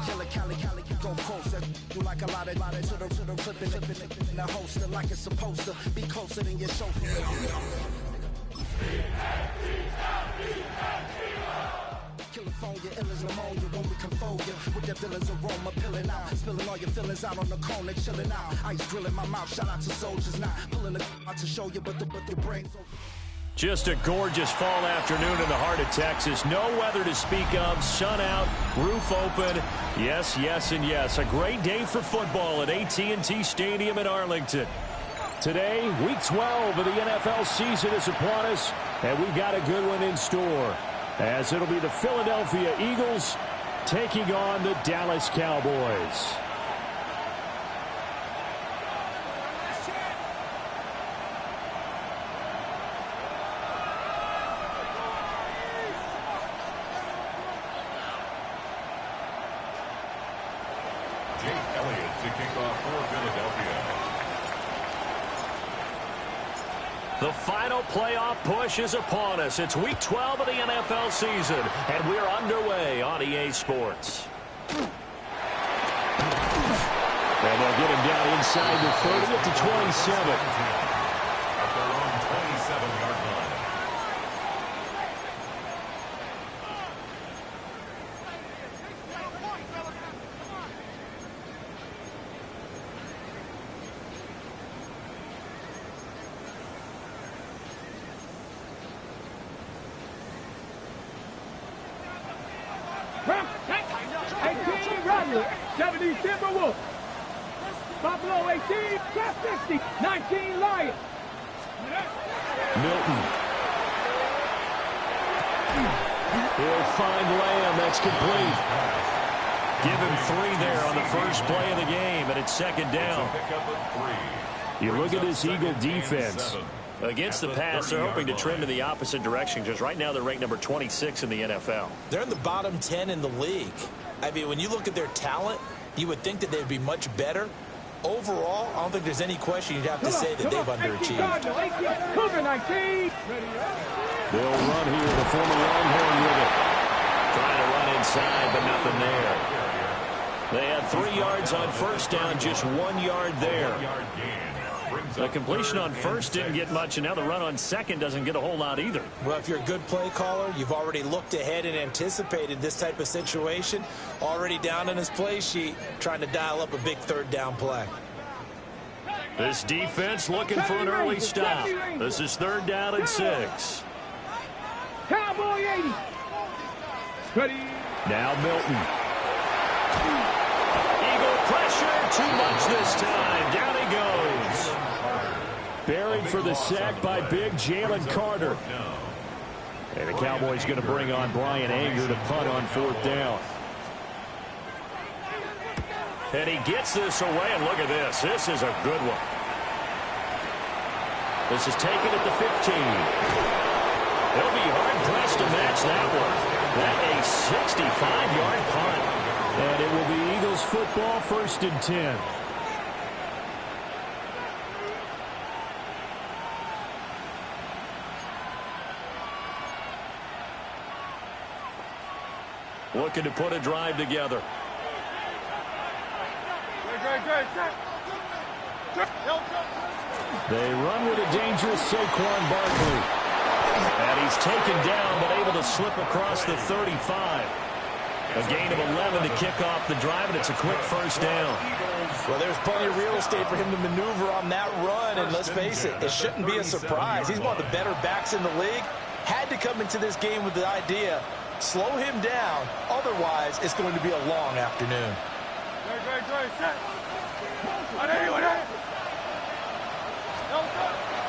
Killer Cali, go post that you like a lot of to the clipping in the holster like it's supposed to be closer than your shoulder. California, ill as pneumonia when we can fold you with that villain's aroma pilling out, spilling all your feelings out on the corner, chilling out. Ice grilling my mouth, shout out to soldiers now, pulling the out to show you, but the brains. Just a gorgeous fall afternoon in the heart of Texas. No weather to speak of. Sun out, roof open. Yes, yes, and yes. A great day for football at AT&T Stadium in Arlington. Today, Week 12 of the NFL season is upon us, and we've got a good one in store, as it'll be the Philadelphia Eagles taking on the Dallas Cowboys. The final playoff push is upon us. It's Week 12 of the NFL season, and we're underway on EA Sports. And they'll get him down inside the 30 at the 27. At their own 27-yard line. Buffalo 18, Class 60, 19 Lions. Milton. He'll find Lamb. That's complete. Give him 3 there on the first play of the game, and it's second down. You look at this Eagle defense. Against the pass, they're hoping to trend in the opposite direction because right now they're ranked number 26 in the NFL. They're in the bottom 10 in the league. I mean, when you look at their talent, you would think that they'd be much better. Overall, I don't think there's any question you'd have to say that they've underachieved. They'll run here, the former Longhorn with it. Trying to run inside, but nothing there. They had 3 yards on first down, just 1 yard there. The completion on first didn't get much, and now the run on second doesn't get a whole lot either. Well, if you're a good play caller, you've already looked ahead and anticipated this type of situation. Already down in his play sheet, trying to dial up a big third down play. This defense looking for an early stop. This is 3rd down and 6. Cowboy 80. Now Milton. Eagle pressure, too much this time. Down he goes. Buried for the sack by big Jalen Carter. And the Cowboys going to bring on Brian Anger to punt on 4th down. And he gets this away, and look at this. This is a good one. This is taken at the 15. He'll be hard-pressed to match that one. That a 65-yard punt. And it will be Eagles football, 1st and 10. Looking to put a drive together. They run with a dangerous Saquon Barkley. And he's taken down, but able to slip across the 35. A gain of 11 to kick off the drive, and it's a quick 1st down. Well, there's plenty of real estate for him to maneuver on that run, and let's face it, it shouldn't be a surprise. He's one of the better backs in the league. Had to come into this game with the idea, slow him down, otherwise it's going to be a long afternoon.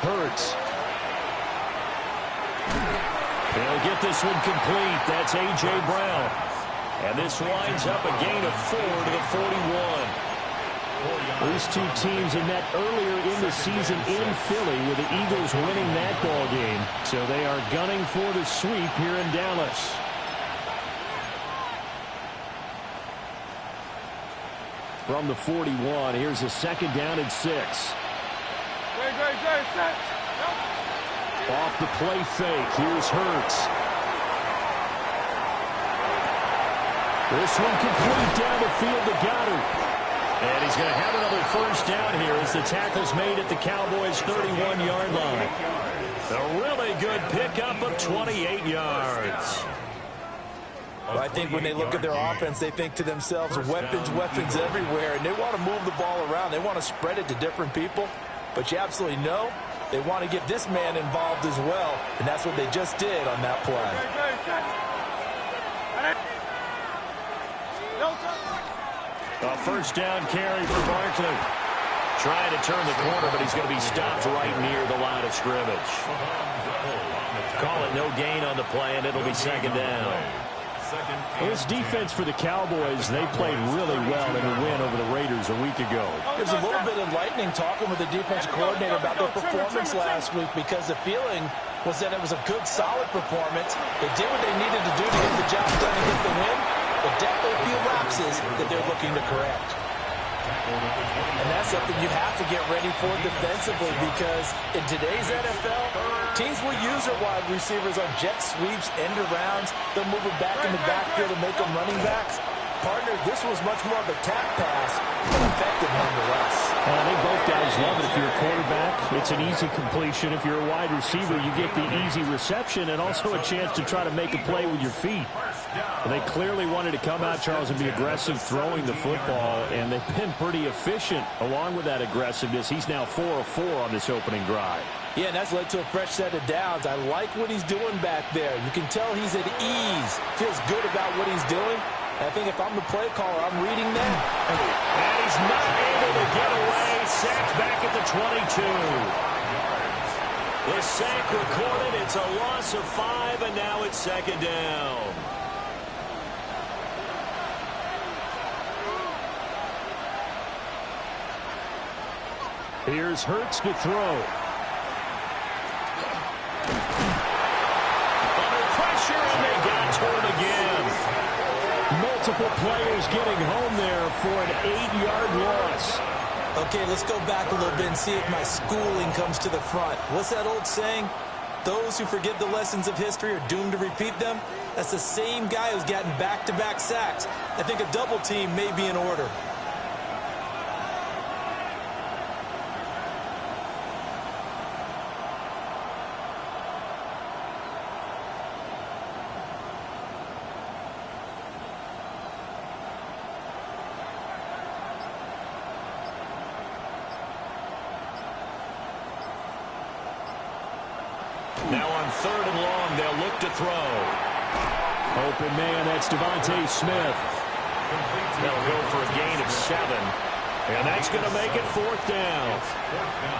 Hurts. They'll get this one complete. That's A.J. Brown. And this winds up a gain of 4 to the 41. These two teams have met earlier in the season in Philly with the Eagles winning that ball game. So they are gunning for the sweep here in Dallas. From the 41, here's a 2nd down and 6. Off the play fake, here's Hurts. This one complete down the field to Goddard. And he's going to have another first down here as the tackle's made at the Cowboys' 31-yard line. A really good pickup of 28 yards. Well, I think when they look at their offense, they think to themselves, weapons, weapons everywhere, and they want to move the ball around. They want to spread it to different people, but you absolutely know they want to get this man involved as well, and that's what they just did on that play. A first down carry for Barkley. Trying to turn the corner, but he's going to be stopped right near the line of scrimmage. Call it no gain on the play, and it'll be second down. Well, this defense for the Cowboys, they played really well in the win over the Raiders a week ago. There's a little bit enlightening talking with the defensive coordinator about their performance last week, because the feeling was that it was a good, solid performance. They did what they needed to do to get the job done and get the win, but definitely a few lapses that they're looking to correct. And that's something you have to get ready for defensively, because in today's NFL, teams will use their wide receivers on jet sweeps, end arounds. They'll move it back in the backfield and make them running backs. Partner, this was much more of a tap pass, but effective nonetheless. I think both guys love it. If you're a quarterback, it's an easy completion. If you're a wide receiver, you get the easy reception and also a chance to try to make a play with your feet. They clearly wanted to come out, Charles, and be aggressive throwing the football, and they've been pretty efficient along with that aggressiveness. He's now 4 of 4 on this opening drive. Yeah, and that's led to a fresh set of downs. I like what he's doing back there. You can tell he's at ease, feels good about what he's doing. I think if I'm the play caller, I'm reading that. And he's not able to get away. Sacked back at the 22. The sack recorded. It's a loss of 5, and now it's second down. Here's Hurts to throw. Under pressure, and they got to him again. Multiple players getting home there for an 8-yard loss. Okay, let's go back a little bit and see if my schooling comes to the front. What's that old saying? Those who forget the lessons of history are doomed to repeat them. That's the same guy who's gotten back-to-back sacks. I think a double team may be in order. Now on 3rd and long, they'll look to throw. Open man, that's Devontae Smith. They'll go for a gain of 7. And that's going to make it 4th down.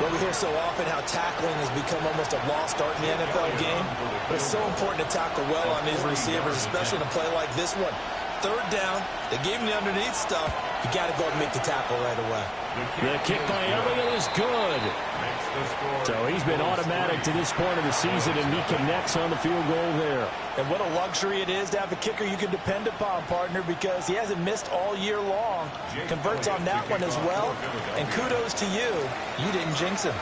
Well, we hear so often how tackling has become almost a lost art in the NFL game. But it's so important to tackle well on these receivers, especially in a play like this one. 3rd down, they gave him the underneath stuff. You got to go and make the tackle right away. The kick by Elliott is good. So he's been automatic to this point of the season, and he connects on the field goal there. And what a luxury it is to have a kicker you can depend upon, partner, because he hasn't missed all year long. Converts on that one as well. And kudos to you. You didn't jinx him.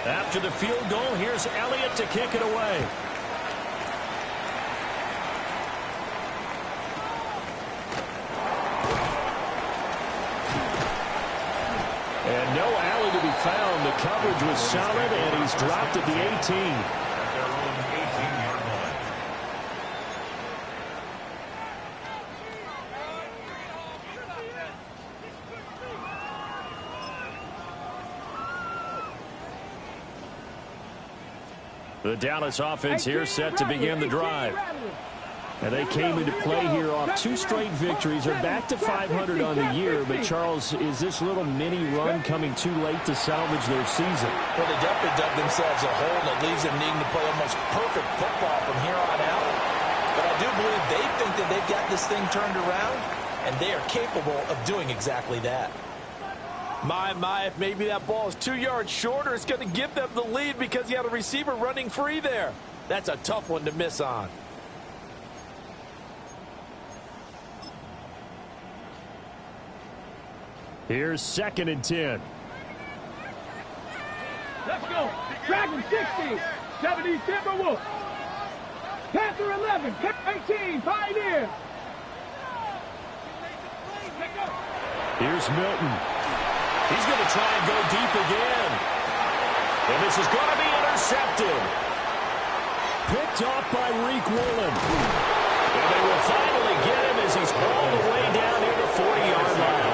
After the field goal, here's Elliott to kick it away. And no alley to be found. The coverage was solid, and he's dropped at the 18. At their own 18-yard line. The Dallas offense here set to begin the drive. And they came into play here off 2 straight victories. They're back to 500 on the year. But, Charles, is this little mini run coming too late to salvage their season? Well, they definitely dug themselves a hole that leaves them needing to play almost perfect football from here on out. But I do believe they think that they've got this thing turned around, and they are capable of doing exactly that. My, if maybe that ball is 2 yards shorter, it's going to give them the lead because you had a receiver running free there. That's a tough one to miss on. Here's 2nd and 10. Let's go. Dragon 60. 70 Timberwolves. Panther 11. 18 Pioneers. Here's Milton. He's going to try and go deep again. And this is going to be intercepted. Picked off by Reek Woolen. And they will finally get him as he's all the way down near the 40-yard line.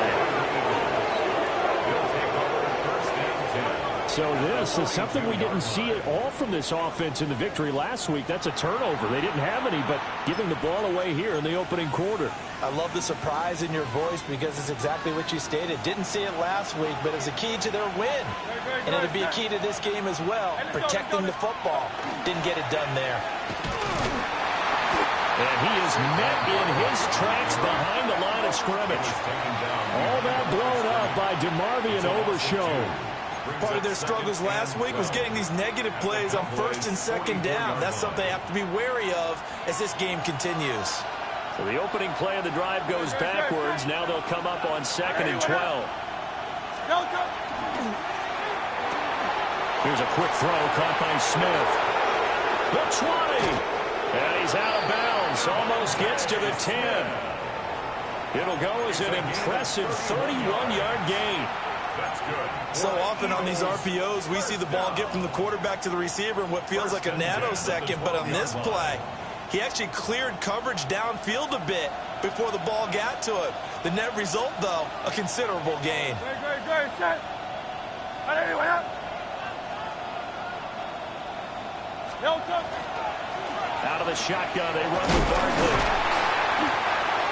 So this is something we didn't see at all from this offense in the victory last week. That's a turnover. They didn't have any, but giving the ball away here in the opening quarter. I love the surprise in your voice because it's exactly what you stated. Didn't see it last week, but it's a key to their win. And it'll be a key to this game as well, protecting the football. Didn't get it done there. And he is met in his tracks behind the line of scrimmage. All that blown up by DeMarvion Overshown. Part of their struggles last week was getting these negative plays on first and second down. That's something they have to be wary of as this game continues. So the opening play of the drive goes backwards. Now they'll come up on 2nd and 12. Here's a quick throw caught by Smith. The 20. And he's out of bounds. Almost gets to the 10. It'll go as an impressive 31-yard gain. That's good. So often on these RPOs, we see the ball get from the quarterback to the receiver in what feels like a nanosecond. But on this play, he actually cleared coverage downfield a bit before the ball got to him. The net result, though, a considerable gain. Out of the shotgun, they run with Barkley.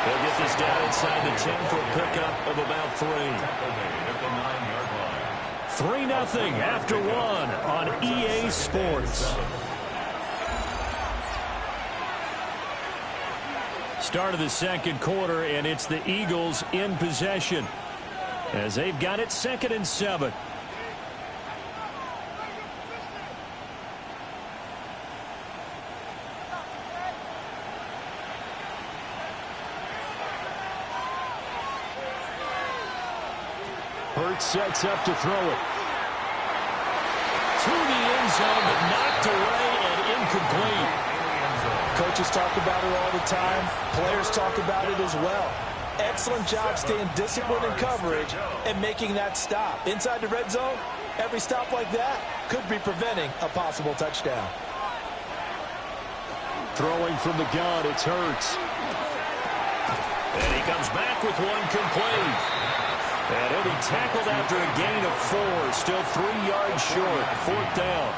They'll get this down inside the 10 for a pickup of about 3. 3-0 after 1 on EA Sports. Start of the second quarter, and it's the Eagles in possession as they've got it 2nd and 7. Hurts sets up to throw it. To the end zone, but knocked away and incomplete. Coaches talk about it all the time. Players talk about it as well. Excellent job staying disciplined in coverage and making that stop. Inside the red zone, every stop like that could be preventing a possible touchdown. Throwing from the gun, it's Hurts. And he comes back with one complete. And he'll be tackled after a gain of 4. Still 3 yards short. 4th down.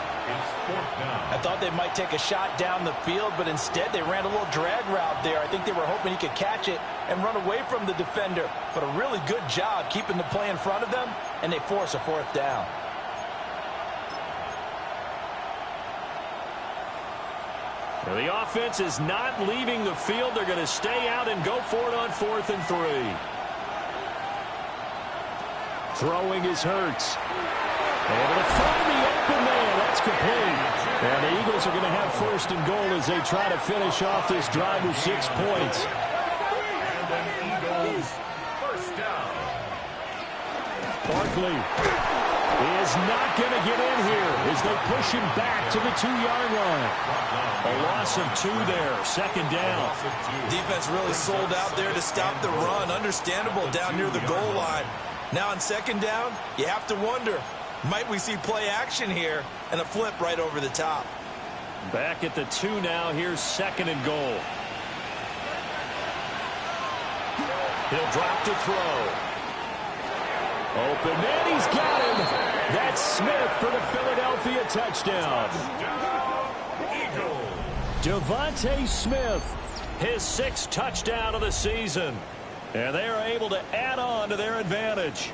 I thought they might take a shot down the field, but instead they ran a little drag route there. I think they were hoping he could catch it and run away from the defender. But a really good job keeping the play in front of them, and they force a 4th down. Well, the offense is not leaving the field. They're going to stay out and go for it on 4th and 3. Throwing is Hurts. Able to find the open man. That's complete. And the Eagles are going to have 1st and goal as they try to finish off this drive with 6 points. And then Eagles 1st down. Barkley is not going to get in here as they push him back to the 2-yard line. A loss of 2 there. 2nd down. Defense really sold out there to stop the run. Understandable down near the goal line. Now on 2nd down, you have to wonder, might we see play action here and a flip right over the top? Back at the 2 now. Here's 2nd and goal. He'll drop to throw. Open man, he's got him. That's Smith for the Philadelphia touchdown. Devontae Smith, his 6th touchdown of the season. And they are able to add on to their advantage.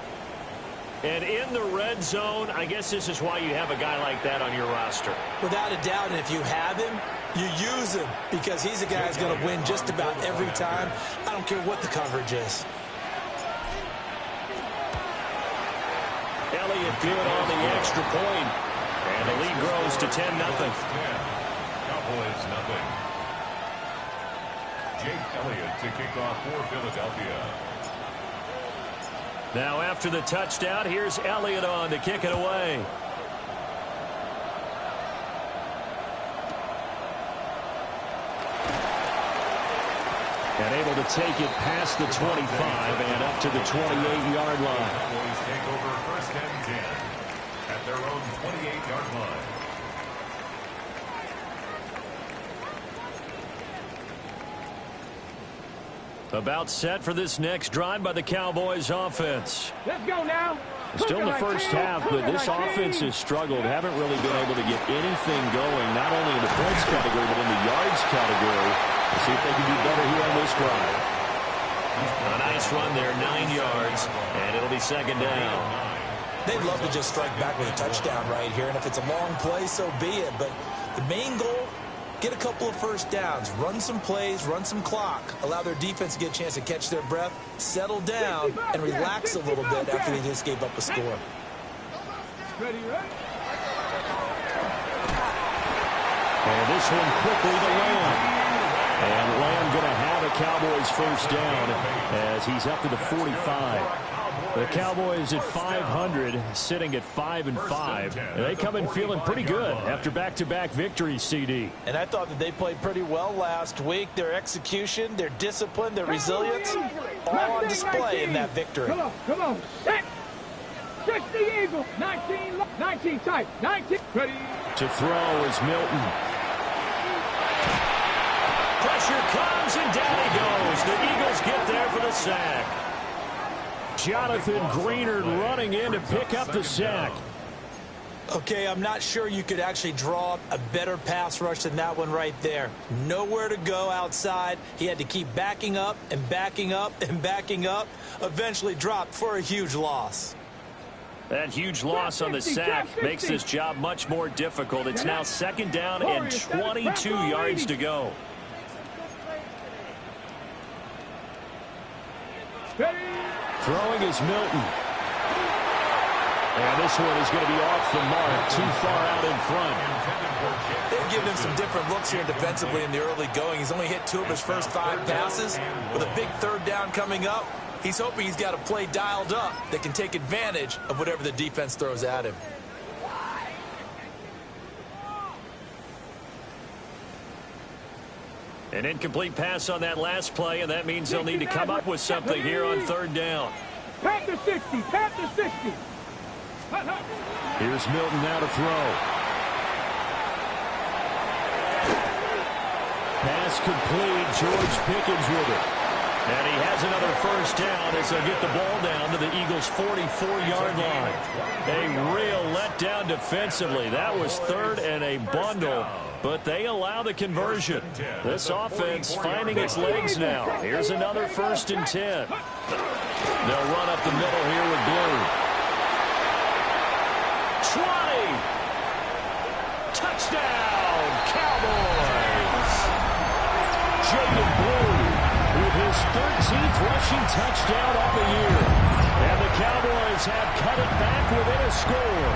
And in the red zone, I guess this is why you have a guy like that on your roster. Without a doubt, and if you have him, you use him because he's a guy who's going to win just about every time. I don't care what the coverage is. Elliott good on the extra point. And the lead grows to 10-0. Cowboys 0. Jake Elliott to kick off for Philadelphia. Now after the touchdown, here's Elliott on to kick it away. And able to take it past the 25 and up to the 28-yard line. Cowboys take over first and 10 at their own 28-yard line. About set for this next drive by the Cowboys offense. Let's go now. Still in the first half, but this offense has struggled. Haven't really been able to get anything going, not only in the points category, but in the yards category. Let's see if they can do better here on this drive. A nice run there, 9 yards, and it'll be second down. They'd love to just strike back with a touchdown right here, and if it's a long play, so be it. But the main goal, get a couple of first downs, run some plays, run some clock, allow their defense to get a chance to catch their breath, settle down, and relax a little bit after they just gave up a score. Ready, ready? And this one quickly to Lamb. And Lamb going to have a Cowboys first down as he's up to the 45. The Cowboys at 500, sitting at 5-5. They come in feeling pretty good after back-to-back victories, CD. And I thought that they played pretty well last week. Their execution, their discipline, their resilience, all on display in that victory. Come on. Set. 60 Eagles. 19 tight. 19. Ready. To throw is Milton. Pressure comes, and down he goes. The Eagles get there for the sack. Jonathan Greenard running in to pick up the sack. Okay, I'm not sure you could actually draw a better pass rush than that one right there. Nowhere to go outside. He had to keep backing up and backing up and backing up. Eventually dropped for a huge loss. That huge loss on the sack makes this job much more difficult. It's now second down and 22 yards to go. Throwing is Milton. And this one is going to be off the mark, too far out in front. They've given him some different looks here defensively in the early going. He's only hit 2 of his first 5 passes. With a big third down coming up, he's hoping he's got a play dialed up that can take advantage of whatever the defense throws at him. An incomplete pass on that last play, and that means they'll need to come up with something here on third down. Pat the 60. Pat the 60. Here's Milton now to throw. Pass complete. George Pickens with it. And he has another first down as they'll get the ball down to the Eagles' 44-yard line. A real letdown defensively. That was third and a bundle, but they allow the conversion. This offense finding its legs now. Here's another 1st and 10. They'll run up the middle here with Blue. 20. Touchdown, Cowboys. Jacob Blue with his 13th rushing touchdown on the year. And the Cowboys have cut it back within a score.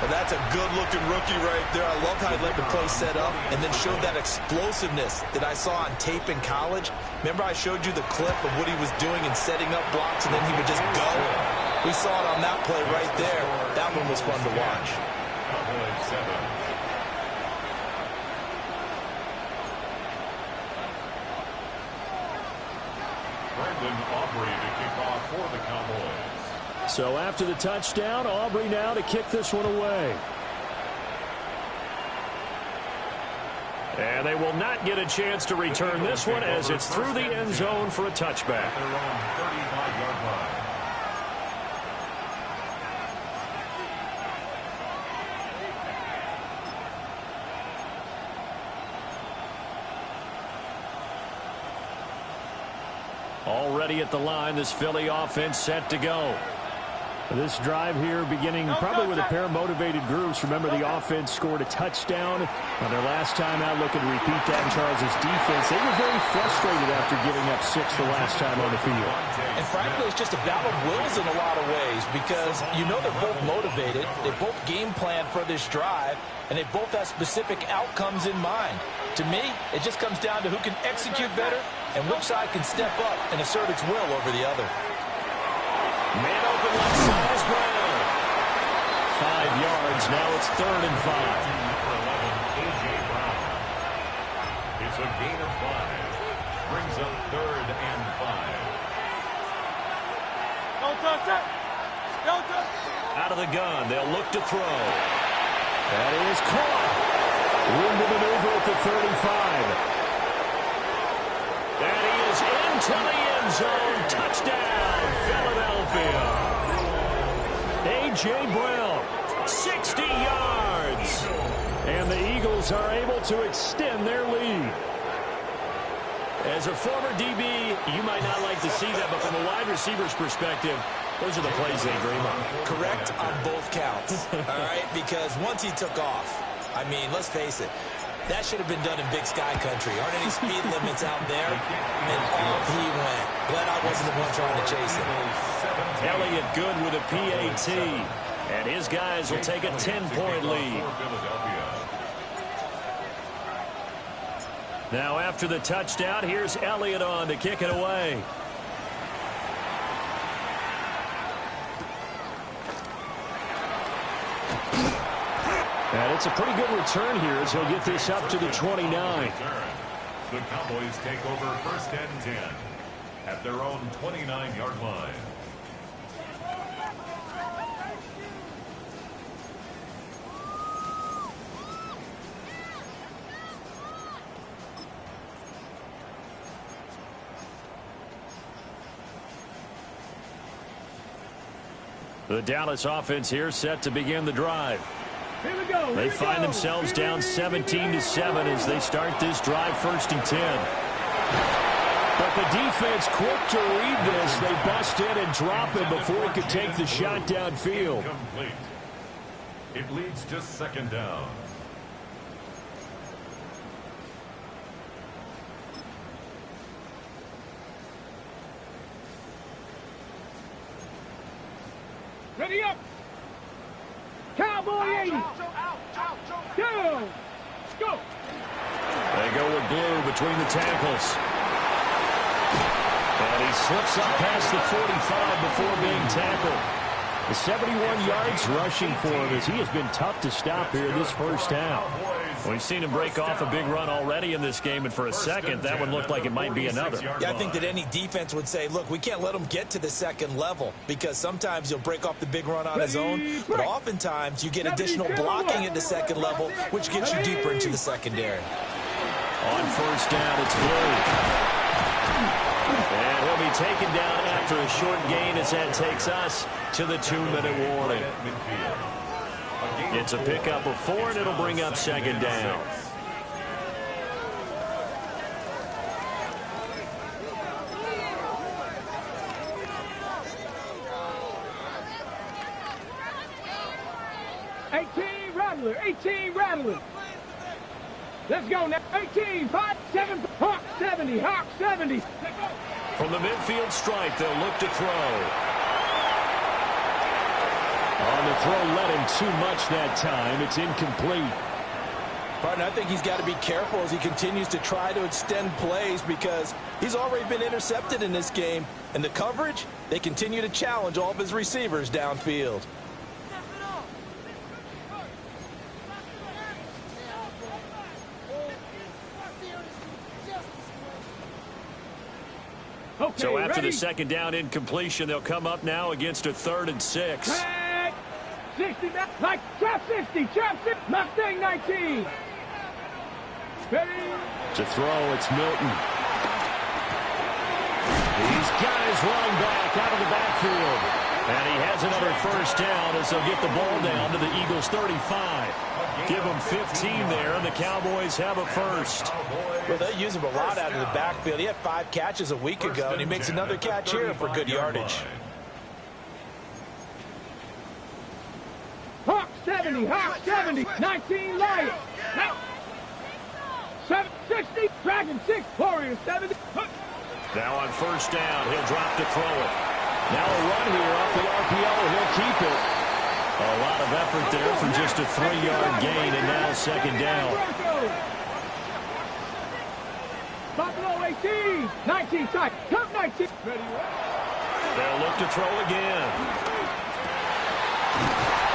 Well, that's a good-looking rookie right there. I love how he let the play set up and then showed that explosiveness that I saw on tape in college. Remember I showed you the clip of what he was doing and setting up blocks, and then he would just go? We saw it on that play right there. That one was fun to watch. Cowboys 7. Brandon Aubrey to kick off for the Cowboys. So after the touchdown, Aubrey now to kick this one away. And they will not get a chance to return this one as it's through the end zone for a touchback. Their own 35-yard line. Already at the line, this Philly offense set to go. This drive here beginning probably with a pair of motivated groups. Remember, the offense scored a touchdown on their last time out. Looking to repeat that in Charles' defense. They were very frustrated after giving up 6 the last time on the field. And frankly, it's just a battle of wills in a lot of ways because you know they're both motivated. They both game plan for this drive, and they both have specific outcomes in mind. To me, it just comes down to who can execute better and which side can step up and assert its will over the other. Man open left side is Brown. 5 yards. Now it's 3rd and 5. For 11, A.J. Brown. It's a gain of 5. brings up 3rd and 5. Out of the gun, they'll look to throw. That is caught. Room to maneuver at the 35. And he is into the end zone. Touchdown, Philadelphia. A.J. Brown, 60 yards. And the Eagles are able to extend their lead. As a former DB, you might not like to see that, but from a wide receiver's perspective, those are the plays they dream of. Correct on both counts, all right? Because once he took off, I mean, let's face it, that should have been done in Big Sky country. Aren't any speed limits out there? And off he went. Glad I wasn't the one trying to chase him. Elliott good with a PAT. And his guys will take a 10-point lead. Now after the touchdown, here's Elliott on to kick it away. And it's a pretty good return here as he'll get this up to the 29. The Cowboys take over 1st and 10 at their own 29-yard line. The Dallas offense here set to begin the drive. Here we go. They find themselves down 17-7 as they start this drive 1st and 10. But the defense quick to read this. They bust in and drop him before he could take the shot downfield. Complete. It leads to 2nd down. Ready up. Cowboy 80. Down. Let's go. They go with blue between the tackles. And he slips up past the 45 before being tackled. The 71 yards rushing for him as he has been tough to stop here this first half. We've seen him break off a big run already in this game, and for a second, that one looked like it might be another. Yeah, I think that any defense would say, look, we can't let him get to the 2nd level because sometimes he'll break off the big run on his own, but oftentimes you get additional blocking at the 2nd level, which gets you deeper into the secondary. On 1st down, it's blue. And he'll be taken down after a short gain as that takes us to the 2-minute warning. It's a pickup of 4, and it'll bring up 2nd down. $18 Rattler. Let's go now. 18, 5, 7, Hawk 70, Hawk 70. From the midfield stripe, they'll look to throw. On the throw, let him too much that time. It's incomplete. Partner, I think he's got to be careful as he continues to try to extend plays because he's already been intercepted in this game. And the coverage, they continue to challenge all of his receivers downfield. Okay, so after ready? the 2nd down incompletion, they'll come up now against a 3rd and 6. 60, like trap 60, Mustang 19. Ready? To throw, it's Milton. He's got his running back out of the backfield. And he has another 1st down as they'll get the ball down to the Eagles' 35. Give them 15 there, and the Cowboys have a 1st. Well, they use him a lot out of the backfield. He had 5 catches a week ago, and he makes another catch here for good yardage. Hawk 70, 19 Lions. Now, 60, Dragon 6, Warrior 70. Now on 1st down, he'll drop to throw it. Now a run here off the RPO, he'll keep it. A lot of effort there for just a 3-yard gain, and now 2nd down. Buffalo 18, 19 tight, come 19. They'll look to throw again.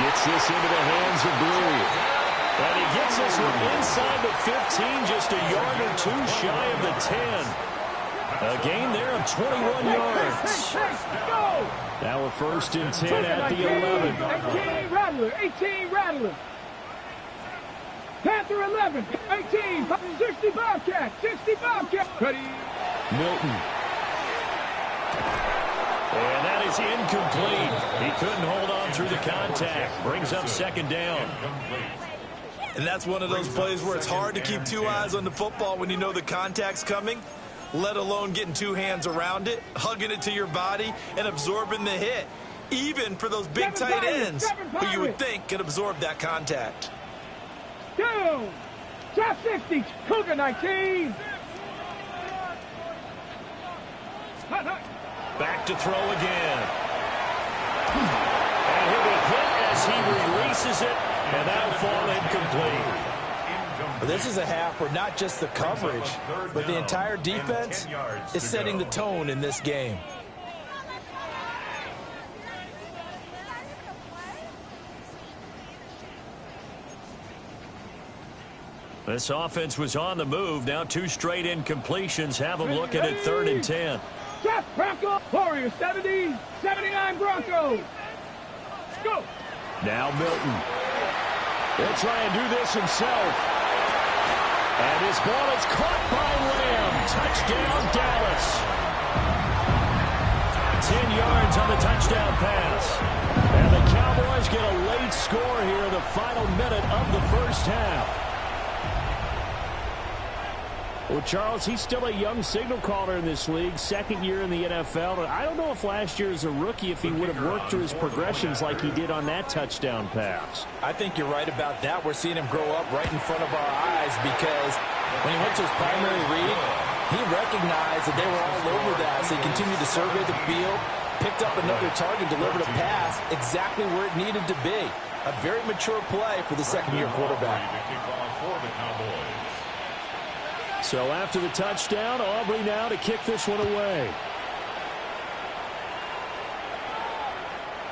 Gets this into the hands of Blue. And he gets this one inside the 15, just a yard or 2 shy of the 10. A gain there of 21 yards. Go! Now a 1st and 10 at the 11. 18 Rattler, 18 Rattler. Panther 11, 18, 60 Bobcat, 60 Bobcat. Ready. Milton. And that is incomplete. He couldn't hold on through the contact. Brings up 2nd down. And that's one of those plays where it's hard to keep 2 eyes on the football when you know the contact's coming, let alone getting 2 hands around it, hugging it to your body, and absorbing the hit, even for those big tight ends who you would think could absorb that contact. Down. Top 60, Cougar 19. Back to throw again. And he'll be hit as he releases it, and that'll fall incomplete. This is a half where not just the coverage, but the entire defense is setting the tone in this game. This offense was on the move. Now 2 straight incompletions have them looking at 3rd and 10. Jeff Bronco, Warriors 70, 79 Broncos. Go. Now Milton. He'll try and do this himself. And his ball is caught by Lamb. Touchdown, Dallas. 10 yards on the touchdown pass. And the Cowboys get a late score here in the final minute of the 1st half. Well, Charles, he's still a young signal caller in this league, 2nd year in the NFL. And I don't know if last year as a rookie, if he would have worked through his progressions like he did on that touchdown pass. I think you're right about that. We're seeing him grow up right in front of our eyes because when he went to his primary read, he recognized that they were all over that. So he continued to survey the field, picked up another target, delivered a pass exactly where it needed to be. A very mature play for the 2nd-year quarterback. So after the touchdown, Aubrey now to kick this one away.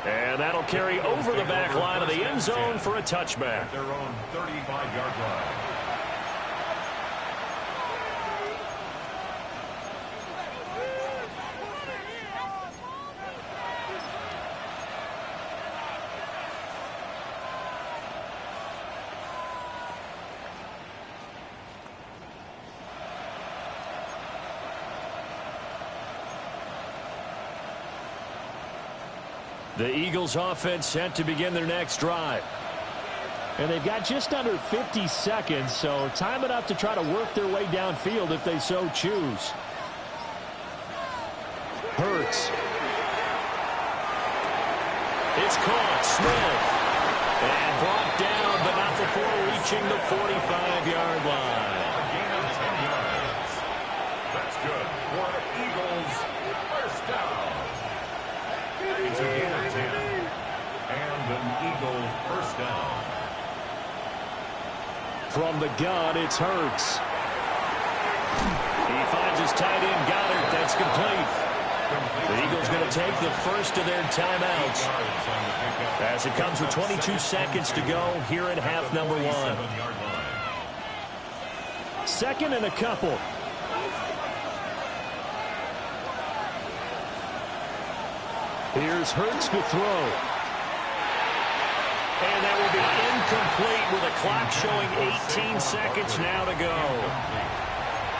And that'll carry over the back line of the end zone for a touchback. Their own 35-yard line. The Eagles offense set to begin their next drive. And they've got just under 50 seconds, so time enough to try to work their way downfield if they so choose. Hurts. It's caught. Smith. And brought down, but not before reaching the 45-yard line. A gain of 10 yards. That's good for the Eagles. 1st down. It's a gain of 10. And an Eagle 1st down. From the gun, it's Hurts. He finds his tight end, Goddard. That's complete. The Eagles going to take the first of their timeouts as it comes with 22 seconds to go here in half number 1. 2nd and a couple. Here's Hurts to throw. And that will be incomplete with a clock showing 18 seconds now to go.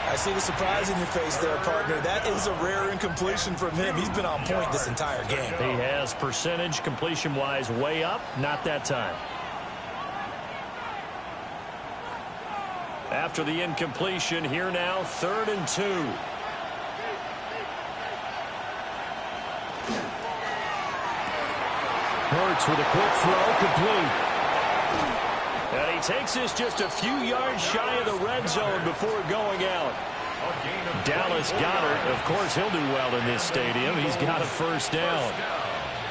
I see the surprise in your face there, partner. That is a rare incompletion from him. He's been on point this entire game. He has percentage completion-wise way up. Not that time. After the incompletion, here now, 3rd and 2. Hurts with a quick throw, complete. And he takes this just a few yards shy of the red zone before going out. Dallas Goedert, of course, he'll do well in this stadium. He's got a 1st down.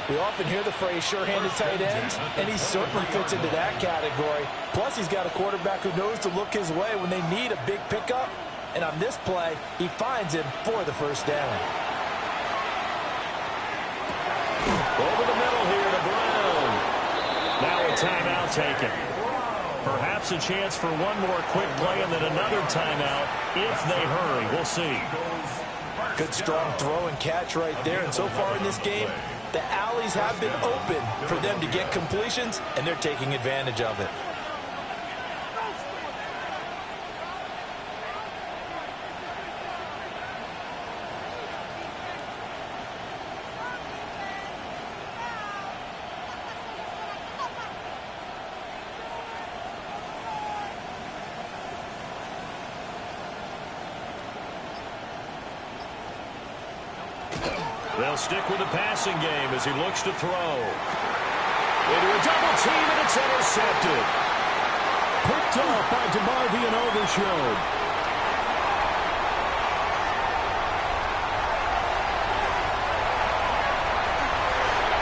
We often hear the phrase sure-handed tight ends, and he certainly fits into that category. Plus, he's got a quarterback who knows to look his way when they need a big pickup. And on this play, he finds him for the 1st down. Over the middle here to Brown. Now a timeout taken. Perhaps a chance for one more quick play and then another timeout if they hurry. We'll see. Good, strong throw and catch right there. And so far in this game, the alleys have been open for them to get completions, and they're taking advantage of it. They'll stick with the passing game as he looks to throw. Into a double team, and it's intercepted. Picked off by DeMarvion Overshown.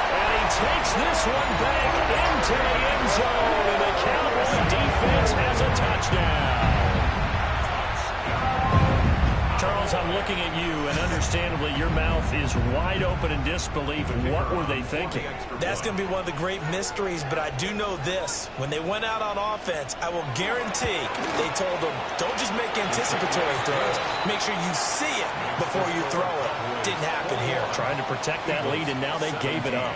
And he takes this one back into the end zone, and the Cowboy defense has a touchdown. Charles, I'm looking at you, and understandably, your mouth is wide open in disbelief. What were they thinking? That's going to be one of the great mysteries, but I do know this. When they went out on offense, I will guarantee they told them, don't just make anticipatory throws. Make sure you see it before you throw it. Didn't happen here. Trying to protect that lead, and now they gave it up.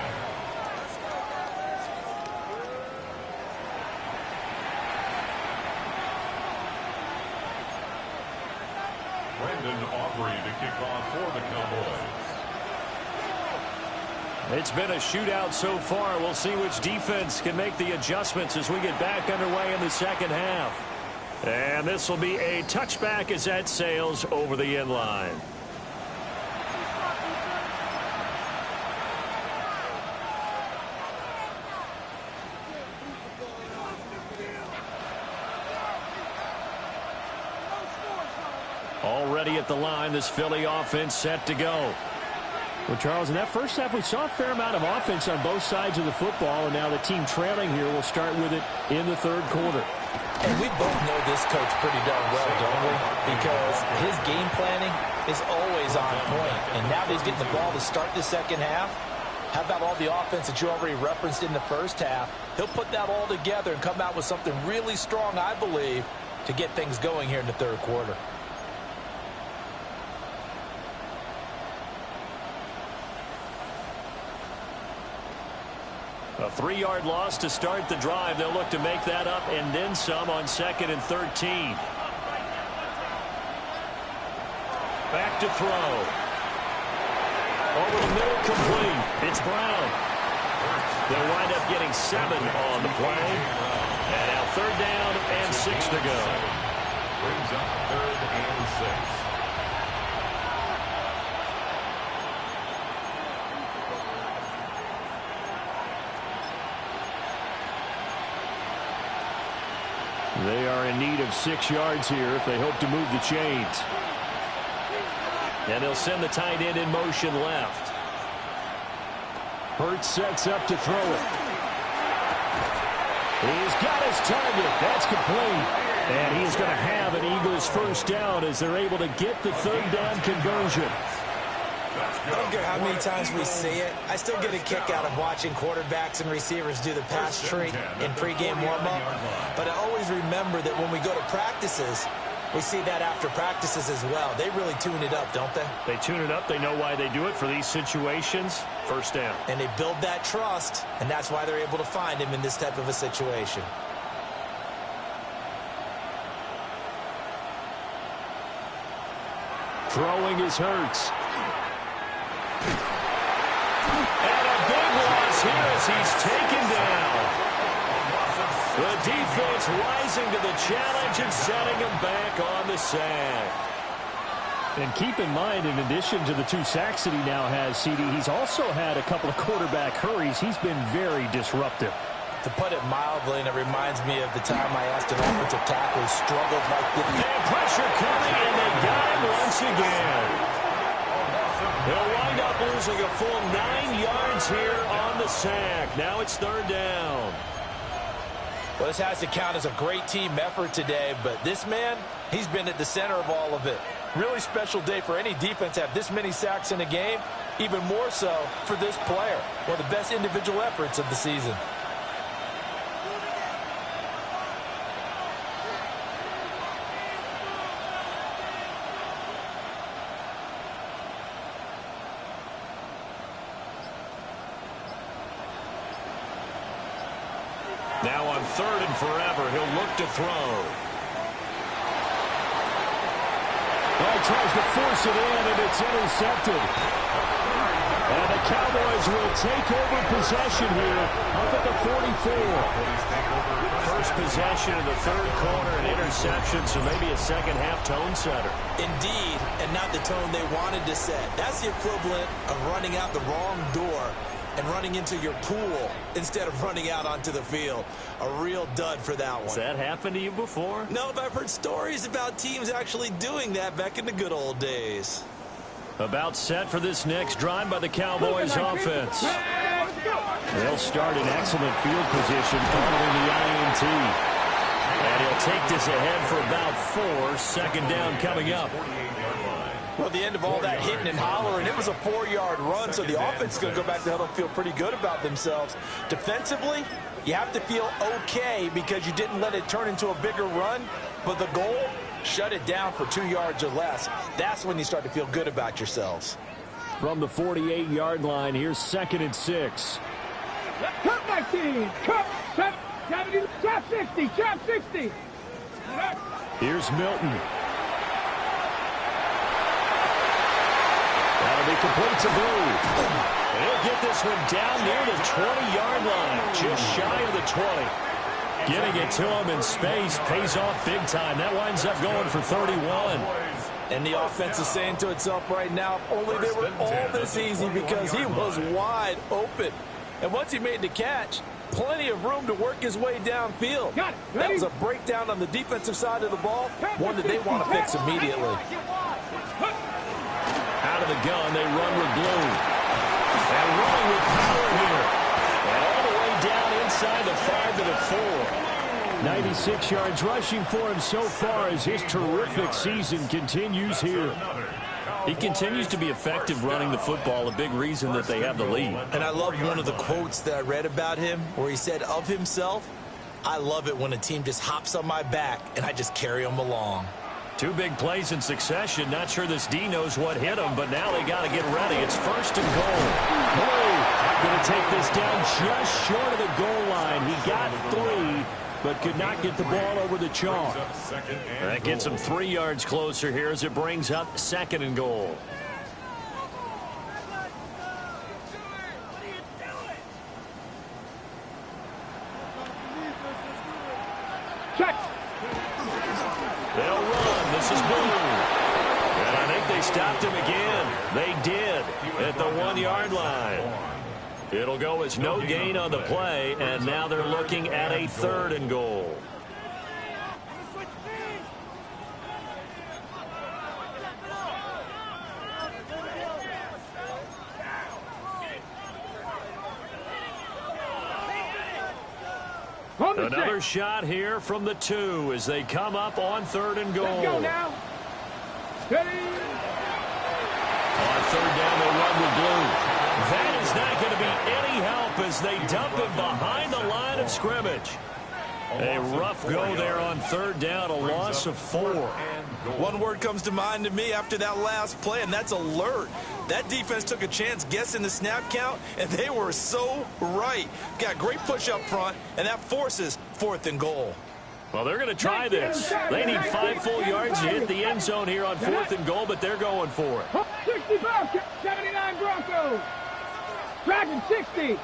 To kick off for the Cowboys. It's been a shootout so far. We'll see which defense can make the adjustments as we get back underway in the second half. And this will be a touchback as that sails over the end line. Already at the line, this Philly offense set to go. Well, Charles, in that first half, we saw a fair amount of offense on both sides of the football, and now the team trailing here will start with it in the third quarter. And we both know this coach pretty darn well, don't we? Because his game planning is always on point. And now that he's getting the ball to start the second half, how about all the offense that you already referenced in the first half? He'll put that all together and come out with something really strong, I believe, to get things going here in the third quarter. A 3-yard loss to start the drive. They'll look to make that up and then some on 2nd and 13. Back to throw. Over the middle, complete. It's Brown. They'll wind up getting 7 on the play. And now 3rd down and 6 to go. Brings up 3rd and 6. They are in need of 6 yards here if they hope to move the chains. And they'll send the tight end in motion left. Hurts sets up to throw it. He's got his target. That's complete. And he's going to have an Eagles first down as they're able to get the 3rd down conversion. I don't care how many times we see it. I still get a kick out of watching quarterbacks and receivers do the pass tree in pregame warm-up. But I always remember that when we go to practices, we see that after practices as well. They really tune it up, don't they? They tune it up. They know why they do it for these situations. First down. And they build that trust, and that's why they're able to find him in this type of a situation. Throwing is Hurts. And a big loss here as he's taken down. The defense rising to the challenge and setting him back on the sack. And keep in mind, in addition to the 2 sacks that he now has, CD, he's also had a couple of quarterback hurries. He's been very disruptive. To put it mildly, and it reminds me of the time I asked an offensive tackle who struggled like this. And pressure coming, and they got him once again. They'll wind up losing a full 9 yards here on the sack. Now it's 3rd down. Well, this has to count as a great team effort today, but this man, he's been at the center of all of it. Really special day for any defense to have this many sacks in a game, even more so for this player. One of the best individual efforts of the season. Now on 3rd and forever, he'll look to throw. Well, he tries to force it in, and it's intercepted. And the Cowboys will take over possession here up at the 44. First possession of the 3rd quarter, an interception, so maybe a second-half tone setter. Indeed, and not the tone they wanted to set. That's the equivalent of running out the wrong door and running into your pool instead of running out onto the field. A real dud for that one. Has that happened to you before? No, but I've heard stories about teams actually doing that back in the good old days. About set for this next drive by the Cowboys offense. They'll start in excellent field position following the INT. And he'll take this ahead for about 4. Second down coming up. Well, the end of all that hitting and hollering, it was a 4-yard run, so the offense is going to go back to the huddle and feel pretty good about themselves. Defensively, you have to feel okay because you didn't let it turn into a bigger run, but the goal, shut it down for 2 yards or less. That's when you start to feel good about yourselves. From the 48-yard line, here's 2nd and 6. Cut 19. Cut 70. Trap 60. Trap 60. Here's Milton. That'll be complete to Blue. And he'll get this one down near the 20-yard line, just shy of the 20. Getting it to him in space pays off big time. That winds up going for 31. And the offense is saying to itself right now, if only they were all this easy, because he was wide open. And once he made the catch, plenty of room to work his way downfield. That was a breakdown on the defensive side of the ball, one that they want to fix immediately. Out of the gun, they run with Blue. And running with power here. And all the way down inside the 5 to the 4. 96 yards rushing for him so far as his terrific season continues here. He continues to be effective running the football, a big reason that they have the lead. And I love one of the quotes that I read about him where he said of himself, I love it when a team just hops on my back and I just carry them along. 2 big plays in succession. Not sure this D knows what hit him, but now they got to get ready. It's 1st and goal. Going to take this down just short of the goal line. He got 3, but could not get the ball over the chalk. That gets him 3 yards closer here as it brings up 2nd and goal. Check. They'll run. This is Blue. And I think they stopped him again. They did at the 1-yard line. It'll go as no gain on the play, and now they're looking at a 3rd and goal. Another shot here from the 2 as they come up on 3rd and goal. Let's go now. Ready. On 3rd down, they run with Blue. That is not going to be any help as they dump him behind the line of scrimmage. A rough go there on 3rd down, a loss of 4. One word comes to mind to me after that last play, and that's alert. That defense took a chance guessing the snap count, and they were so right. Got great push up front, and that forces 4th and goal. Well, they're going to try this. They need 5 full yards to hit the end zone here on 4th and goal, but they're going for it. 65, 79 Broncos. Dragon 60.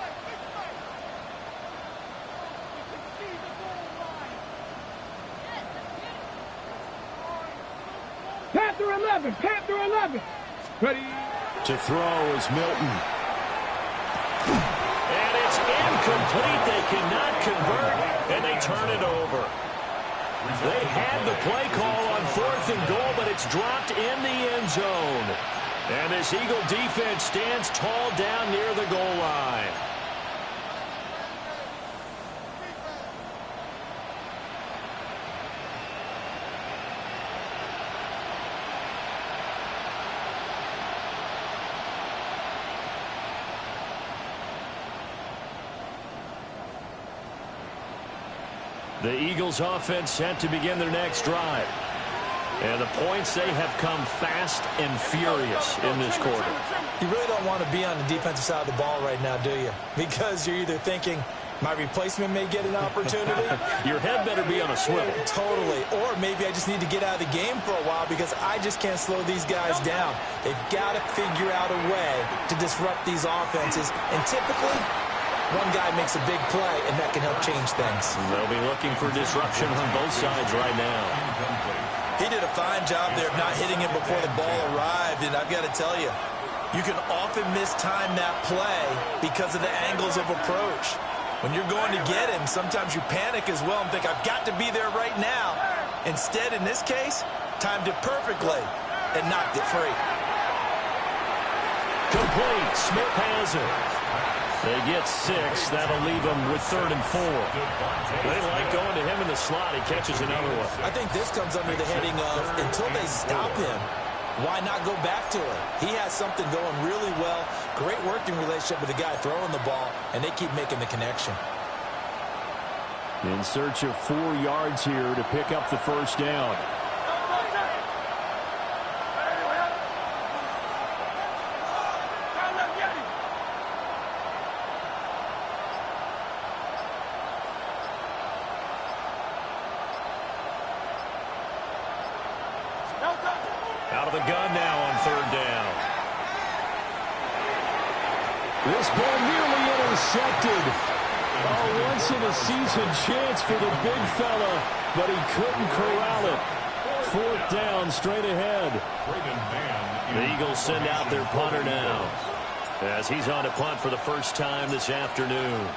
Panther 11. Panther 11. Ready. To throw is Milton. And it's incomplete. They cannot convert, and they turn it over. They had the play call on 4th and goal, but it's dropped in the end zone. And this Eagle defense stands tall down near the goal line. The Eagles offense set to begin their next drive. And the points, they have come fast and furious in this quarter. You really don't want to be on the defensive side of the ball right now, do you? Because you're either thinking, My replacement may get an opportunity. Your head better be on a swivel. Totally. Or maybe I just need to get out of the game for a while because I just can't slow these guys down. They've got to figure out a way to disrupt these offenses. And typically, one guy makes a big play, and that can help change things. They'll be looking for disruption on both sides right now. He did a fine job there of not hitting him before the ball arrived. And I've got to tell you, you can often mistime that play because of the angles of approach. When you're going to get him, sometimes you panic as well and think, I've got to be there right now. Instead, in this case, timed it perfectly and knocked it free. Complete. Smith has it. They get 6. That'll leave them with 3rd and 4. They like going to him in the slot. He catches another one. I think this comes under the heading of, until they stop him, why not go back to him? He has something going really well. Great working relationship with the guy throwing the ball, and they keep making the connection. In search of 4 yards here to pick up the first down. Out of the gun now on 3rd down. This ball nearly intercepted. A once-in-a-season chance for the big fella, but he couldn't corral it. 4th down, straight ahead. The Eagles send out their punter now, as he's on to punt for the first time this afternoon.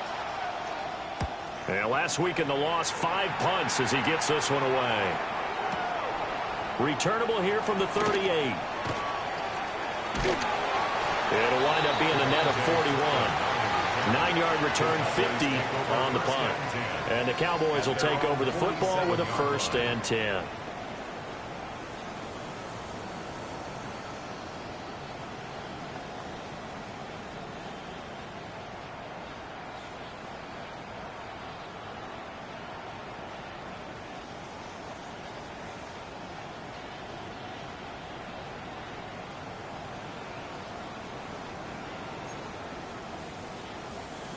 And last week in the loss, 5 punts as he gets this one away. Returnable here from the 38. It'll wind up being a net of 41. 9-yard return, 50 on the punt. And the Cowboys will take over the football with a 1st and 10.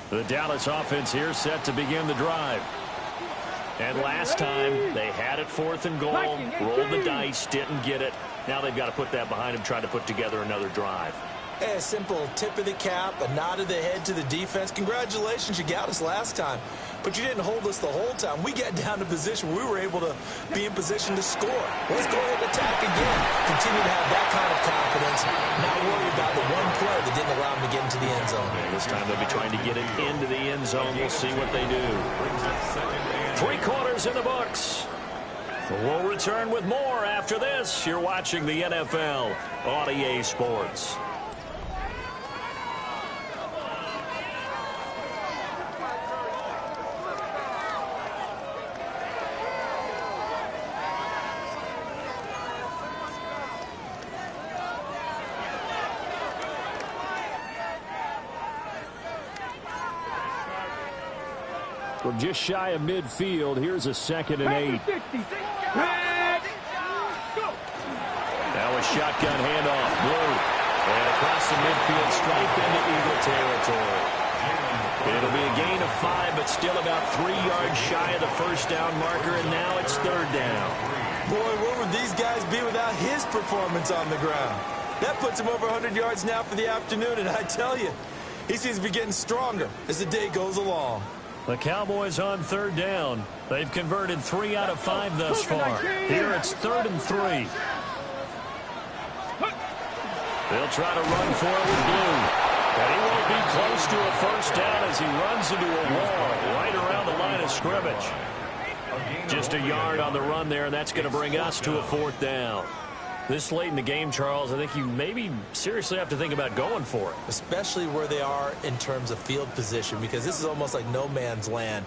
The Dallas offense here set to begin the drive. And last time they had it 4th and goal, rolled the dice, didn't get it. Now they've got to put that behind them, try to put together another drive. A simple tip of the cap, a nod of the head to the defense. Congratulations, you got us last time, but you didn't hold us the whole time. We got down to position where we were able to be in position to score. Let's go ahead and attack again. Continue to have that kind of confidence. Not worry about the one play that didn't allow them to get into the end zone. And this time they'll be trying to get it into the end zone. We'll see what they do. 3 quarters in the books. We'll return with more after this. You're watching the NFL on EA Sports. From just shy of midfield, here's a 2nd and 8. Now a shotgun handoff. Blue. And across the midfield stripe into Eagle territory. It'll be a gain of 5, but still about 3 yards shy of the 1st down marker, and now it's 3rd down. Boy, where would these guys be without his performance on the ground? That puts him over 100 yards now for the afternoon, and I tell you, he seems to be getting stronger as the day goes along. The Cowboys on 3rd down. They've converted 3 out of 5 thus far. Here it's 3rd and 3. They'll try to run for it with Blue. But he won't be close to a 1st down as he runs into a wall right around the line of scrimmage. Just a yard on the run there, and that's going to bring us to a 4th down. This late in the game, Charles, I think you maybe seriously have to think about going for it. Especially where they are in terms of field position, because this is almost like no man's land.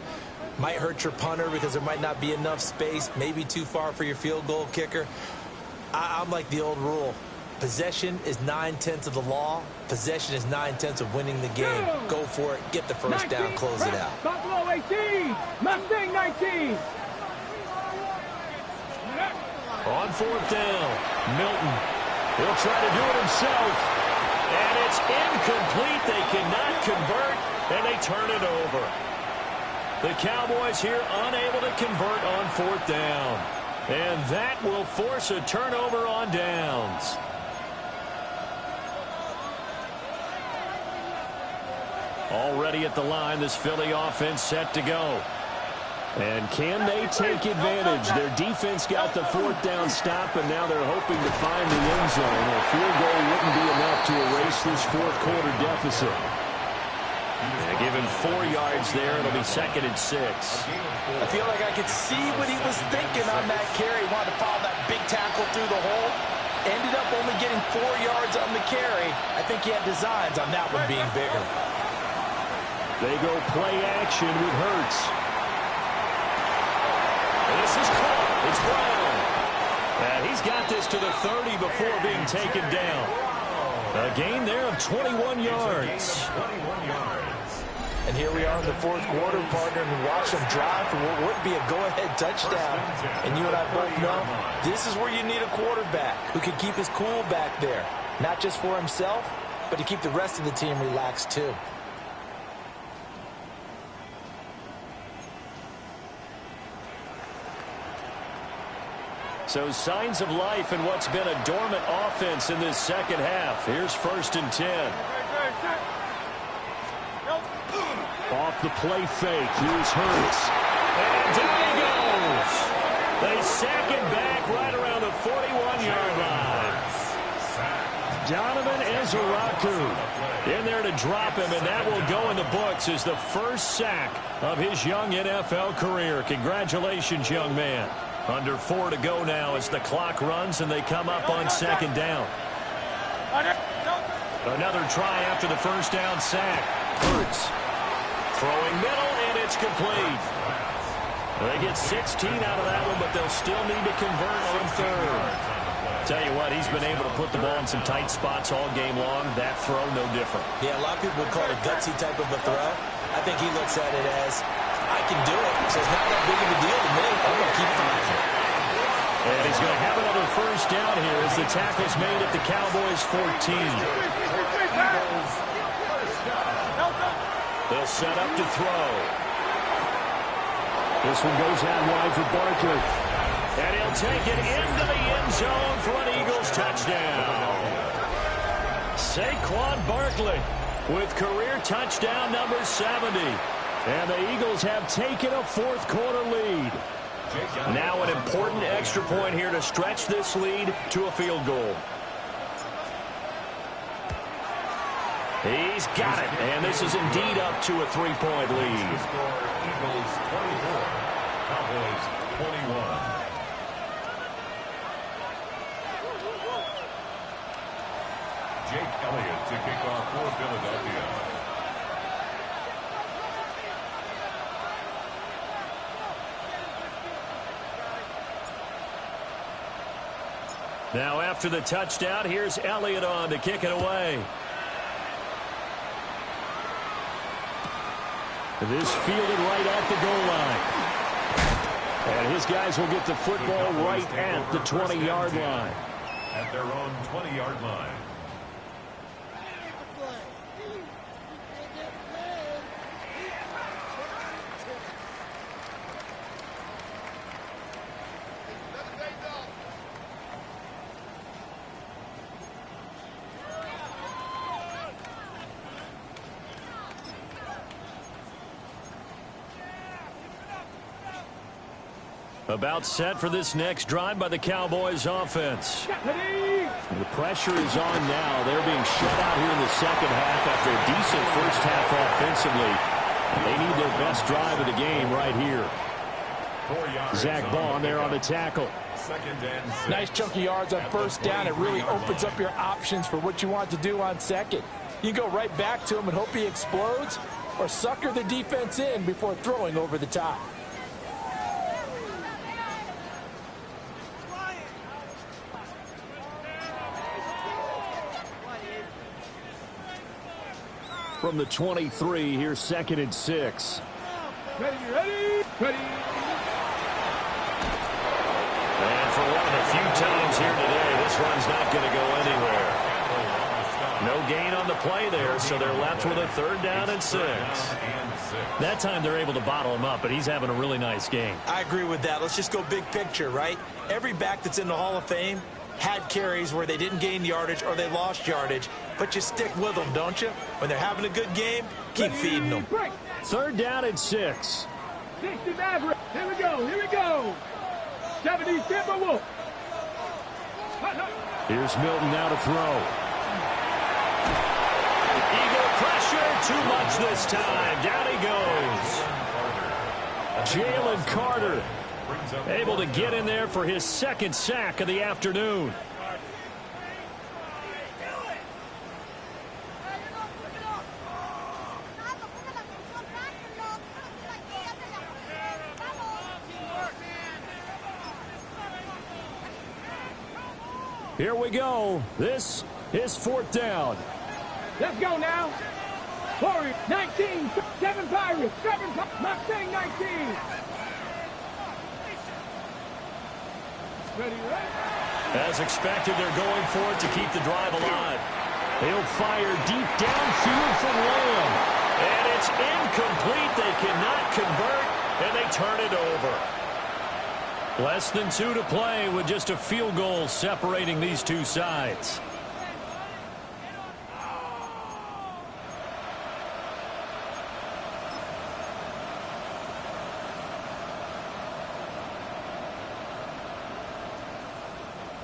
Might hurt your punter because there might not be enough space, maybe too far for your field goal kicker. I'm like the old rule. Possession is 9/10 of the law. Possession is 9/10 of winning the game. Go for it. Get the 1st down. Close it out. Buffalo 18. Mustang 19. On 4th down, Milton. He'll try to do it himself. And it's incomplete. They cannot convert, and they turn it over. The Cowboys here unable to convert on 4th down. And that will force a turnover on downs. Already at the line, this Philly offense set to go. And can they take advantage? Their defense got the 4th down stop, and now they're hoping to find the end zone. A field goal wouldn't be enough to erase this 4th quarter deficit. Given 4 yards there, it'll be 2nd and 6. I feel like I could see what he was thinking on that carry. He wanted to follow that big tackle through the hole. Ended up only getting 4 yards on the carry. I think he had designs on that one being bigger. They go play action with Hurts. And this is caught. It's Brown. And he's got this to the 30 before being taken down. A gain there of 21 yards. 21 yards. And here we are in the 4th quarter, partner, and watch them drive for what would be a go-ahead touchdown. And you and I both know this is where you need a quarterback who can keep his cool back there. Not just for himself, but to keep the rest of the team relaxed too. So signs of life in what's been a dormant offense in this 2nd half. Here's 1st and 10. Off the play fake. Here's Hurts. And down he goes. They sack it back right around the 41-yard line. Donovan Ezeraku in there to drop him, and that will go in the books as the first sack of his young NFL career. Congratulations, young man. Under 4 to go now as the clock runs and they come up on 2nd down. Another try after the 1st down sack. Hurts throwing middle, and it's complete. They get 16 out of that one, but they'll still need to convert on 3rd. Tell you what, he's been able to put the ball in some tight spots all game long. That throw, no different. Yeah, a lot of people would call it a gutsy type of a throw. I think he looks at it as, I can do it, so it's not that big of a deal to me. I'm going to keep trying. And he's going to have another 1st down here as the tackle's made at the Cowboys 14. They'll set up to throw. This one goes out wide for Barkley. And he'll take it into the end zone for an Eagles touchdown. Saquon Barkley with career touchdown number 70. And the Eagles have taken a 4th quarter lead. Now an important extra point here to stretch this lead to a field goal. He's got it, and this is indeed up to a 3-point lead. Eagles 24, Cowboys 21. Jake Elliott to kick off for Philadelphia. Now after the touchdown, here's Elliott on to kick it away. This fielded right at the goal line. And his guys will get the football right at the 20-yard line. At their own 20-yard line. About set for this next drive by the Cowboys offense. The pressure is on now. They're being shut out here in the 2nd half after a decent 1st half offensively. They need their best drive of the game right here. Zach Bond there on the tackle. Nice chunky yards on 1st down. It really opens up your options for what you want to do on 2nd. You go right back to him and hope he explodes, or sucker the defense in before throwing over the top. From the 23, here's 2nd and 6. Ready. And for one of the few times here today, this run's not going to go anywhere. No gain on the play there, so they're left with a 3rd down and 6. That time they're able to bottle him up, but he's having a really nice game. I agree with that. Let's just go big picture, right? Every back that's in the Hall of Fame had carries where they didn't gain yardage or they lost yardage, but you stick with them, don't you? When they're having a good game, keep feeding them. 3rd down and 6. 60 Maverick. Here we go. Here we go. 70 Timberwolf. Here's Milton now to throw. Eagle pressure, too much this time. Down he goes. Jalen Carter able to get in there for his 2nd sack of the afternoon. Here we go. This is 4th down. Let's go now. Warriors, 19, 7 Pirates, 7 Mustang 19. Ready, right? As expected, they're going for it to keep the drive alive. He'll fire deep downfield from Lamb. And it's incomplete. They cannot convert, and they turn it over. Less than 2 to play with just a field goal separating these two sides.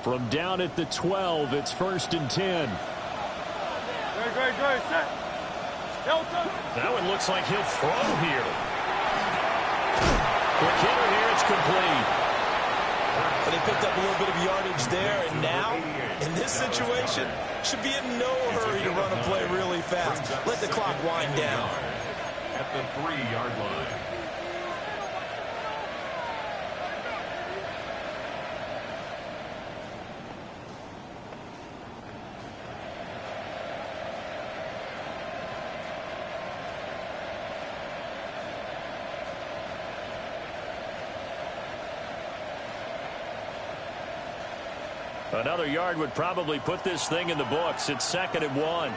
From down at the 12, it's 1st and 10. Great, set. Now it looks like he'll throw here. Quick hitter here, it's complete. But they picked up a little bit of yardage there, and now, in this situation, should be in no hurry to run a play really fast. Let the clock wind down. At the 3-yard line. Another yard would probably put this thing in the books. It's 2nd and 1. And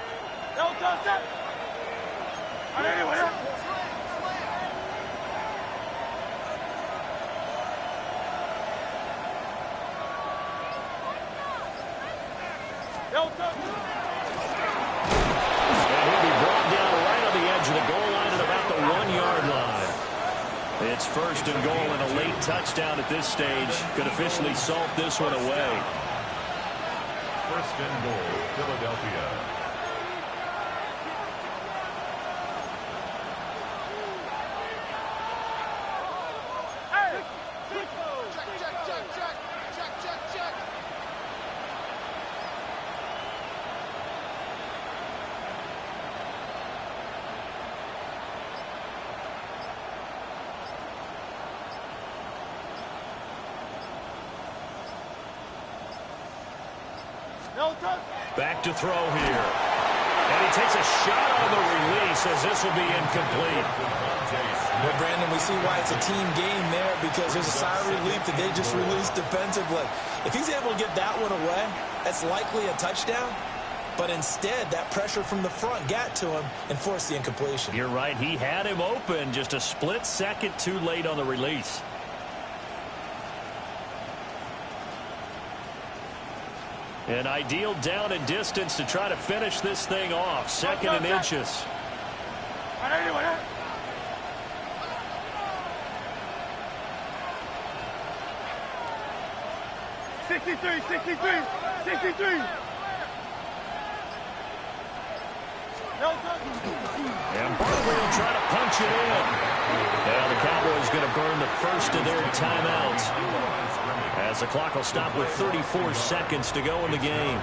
he'll be brought down right on the edge of the goal line at about the 1-yard line. It's 1st and goal, and a late touchdown at this stage could officially salt this one away. 1st and goal, Philadelphia. Back to throw here. And he takes a shot on the release as this will be incomplete. Well, Brandon, we see why it's a team game there, because there's a sigh of relief that they just released defensively. If he's able to get that one away, that's likely a touchdown. But instead, that pressure from the front got to him and forced the incompletion. You're right. He had him open, just a split second too late on the release. An ideal down and distance to try to finish this thing off. 2nd and inches. 63. And Barkley will try to punch it in. Now the Cowboys going to burn the first of their timeouts, as the clock will stop with 34 seconds to go in the game.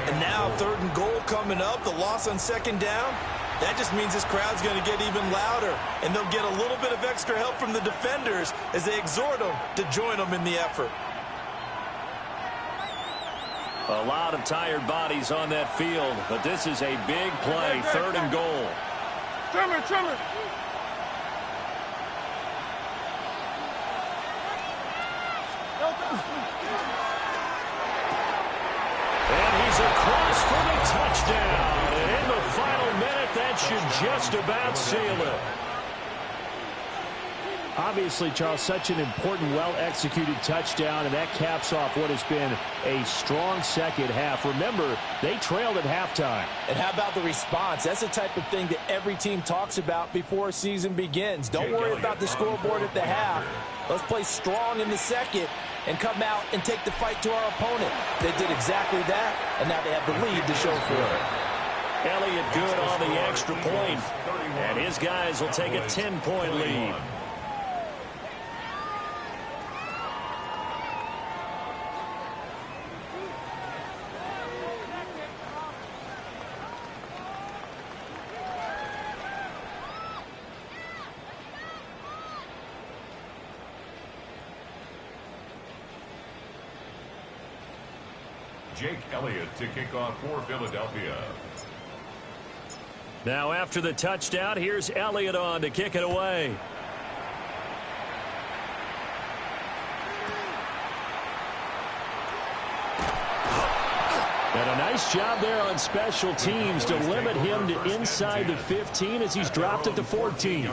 And now 3rd and goal coming up. The loss on 2nd down. That just means this crowd's going to get even louder. And they'll get a little bit of extra help from the defenders as they exhort them to join them in the effort. A lot of tired bodies on that field, but this is a big play. 3rd and goal. Trimmer. And he's across for the touchdown. That should just about seal it. Obviously, Charles, such an important, well-executed touchdown, and that caps off what has been a strong second half. Remember, they trailed at halftime. And how about the response? That's the type of thing that every team talks about before a season begins. Don't worry about the scoreboard at the half. Let's play strong in the second and come out and take the fight to our opponent. They did exactly that, and now they have the lead to show for it. Elliott good on the extra point, and his guys will take a 10-point lead. Jake Elliott to kick off for Philadelphia. Now after the touchdown, here's Elliott on to kick it away. And a nice job there on special teams to limit him to inside the 15 as he's dropped at the 14.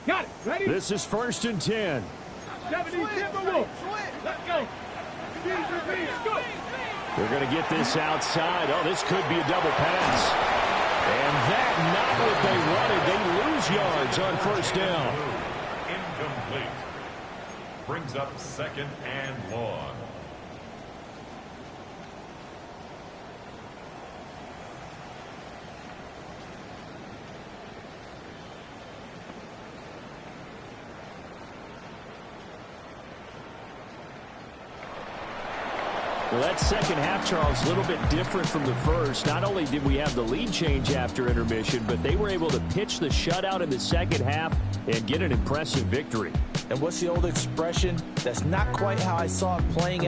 Got it. Ready? This is 1st and 10. 70 Timberwolves. Let's go. Go. They're going to get this outside. Oh, this could be a double pass. And that not what they wanted. They lose yards on 1st down. Incomplete. Brings up 2nd and long. Well, that second half, Charles, a little bit different from the first. Not only did we have the lead change after intermission, but they were able to pitch the shutout in the second half and get an impressive victory. And what's the old expression? That's not quite how I saw it playing out.